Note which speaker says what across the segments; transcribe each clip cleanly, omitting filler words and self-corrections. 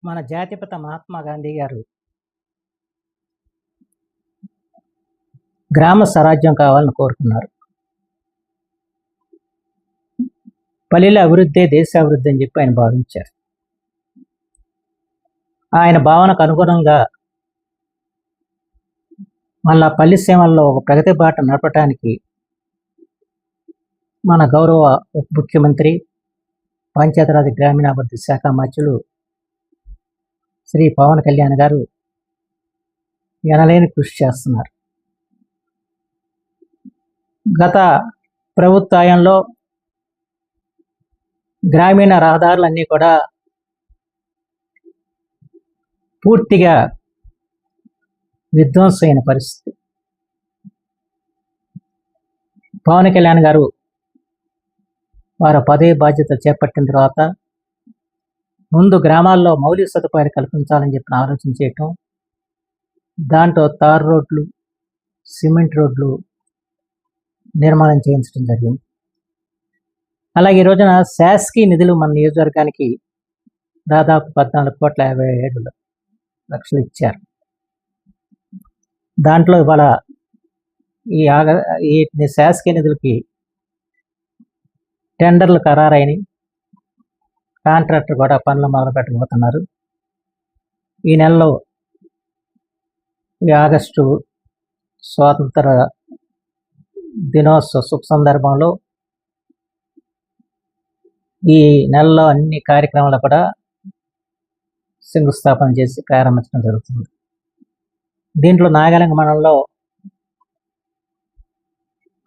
Speaker 1: మన జాతిపిత మహాత్మా గాంధీ గారు గ్రామ స్వరాజ్యం కావాలని కోరుకున్నారు. పల్లెల అభివృద్ధే దేశ అభివృద్ధి అని చెప్పి ఆయన భావించారు. ఆయన భావనకు అనుగుణంగా మళ్ళా పల్లె సీమల్లో ఒక ప్రగతి బాట నడపడానికి మన గౌరవ ఉప ముఖ్యమంత్రి పంచాయతీరాజ్ గ్రామీణాభివృద్ధి శాఖ మంత్రులు శ్రీ పవన్ కళ్యాణ్ గారు ఎనలేని కృషి చేస్తున్నారు. గత ప్రభుత్వంలో గ్రామీణ రహదారులన్నీ కూడా పూర్తిగా విధ్వంసమైన పరిస్థితి. పవన్ కళ్యాణ్ గారు వారు పదవి బాధ్యత చేపట్టిన తర్వాత ముందు గ్రామాల్లో మౌలిక సదుపాయాలు కల్పించాలని చెప్పిన ఆలోచన చేయటం, దాంట్లో తార్ రోడ్లు, సిమెంట్ రోడ్లు నిర్మాణం చేయించడం జరిగింది. అలాగే ఈ రోజున శాసకీయ నిధులు మన నియోజకవర్గానికి దాదాపు 14,57,00,000 ఇచ్చారు. దాంట్లో ఇవాళ ఈ శాసకీయ నిధులకి టెండర్లు ఖరారైన కాంట్రాక్టర్ కూడా పనులు మొదలు పెట్టబోతున్నారు. ఈ నెలలో ఈ ఆగస్టు స్వాతంత్ర దినోత్సవ శుభ సందర్భంలో ఈ నెలలో అన్ని కార్యక్రమాలు కూడా శంకుస్థాపన చేసి ప్రారంభించడం జరుగుతుంది. దీంట్లో నాగాలంక మండలంలో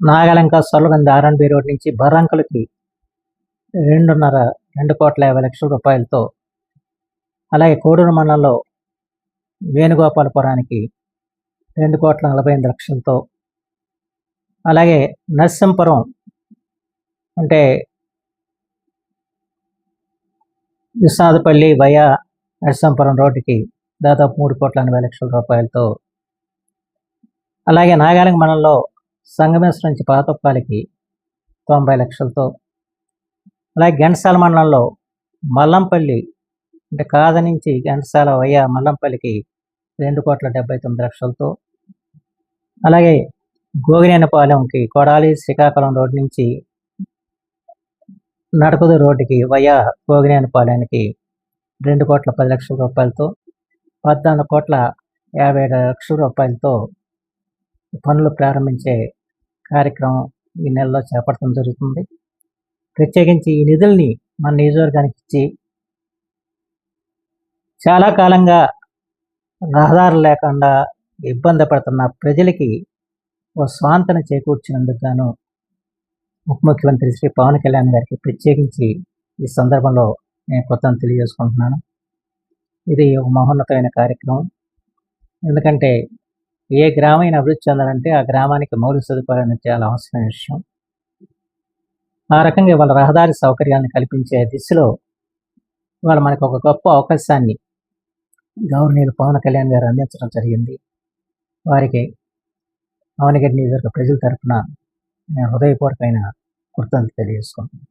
Speaker 1: నాగాలంక సొల్లగంది ఆర్ఎండ్బి రోడ్ నుంచి బర్రంకులకి 2,50,00,000 రూపాయలతో, అలాగే కోడూరు మండలంలో వేణుగోపాలపురానికి 2,48,00,000తో, అలాగే నర్సింపురం అంటే విశ్వనాథపల్లి వయా నర్సింపురం రోడ్డుకి దాదాపు 3,80,00,000 రూపాయలతో, అలాగే నాగాలంక మండలంలో సంగమేశ్వరం నుంచి పాతొప్పాలికి 90 లక్షలతో, అలాగే ఘంటసాల మండలంలో మల్లంపల్లి అంటే కాద నుంచి ఘంటసాల వయ్యా మల్లంపల్లికి 2,79,00,000తో, అలాగే గోగినేనిపాలెంకి కొడాలి శ్రీకాకుళం రోడ్డు నుంచి నడకదు రోడ్డుకి వయ్యా గోగినేనిపాలెంకి 2,10,00,000 రూపాయలతో, 14,57,00,000 రూపాయలతో పనులు ప్రారంభించే కార్యక్రమం ఈ నెలలో చేపట్టడం జరుగుతుంది. ప్రత్యేకించి ఈ నిధుల్ని మన నియోజకవర్గానికి ఇచ్చి చాలా కాలంగా రహదారులు లేకుండా ఇబ్బంది పడుతున్న ప్రజలకి ఓ స్వాంతన చేకూర్చినందుకు గాను ఉప ముఖ్యమంత్రి శ్రీ పవన్ కళ్యాణ్ గారికి ప్రత్యేకించి ఈ సందర్భంలో నేను కృతజ్ఞతలు తెలియజేసుకుంటున్నాను. ఇది ఒక మహోన్నతమైన కార్యక్రమం. ఎందుకంటే ఏ గ్రామీణ అభివృద్ధి చెందాలంటే ఆ గ్రామానికి మౌలిక సదుపాయాలు చాలా అవసరమైన విషయం. ఆ రకంగా వాళ్ళ రహదారి సౌకర్యాలను కల్పించే దిశలో ఇవాళ మనకు ఒక గొప్ప అవకాశాన్ని గౌరవనీయులు పవన్ కళ్యాణ్ గారు అందించడం జరిగింది. వారికి అవనిగడ్డ నియోజకవర్గ ప్రజల తరఫున నేను హృదయపూర్వకమైన కృతజ్ఞతలు తెలియజేసుకుంటున్నాను.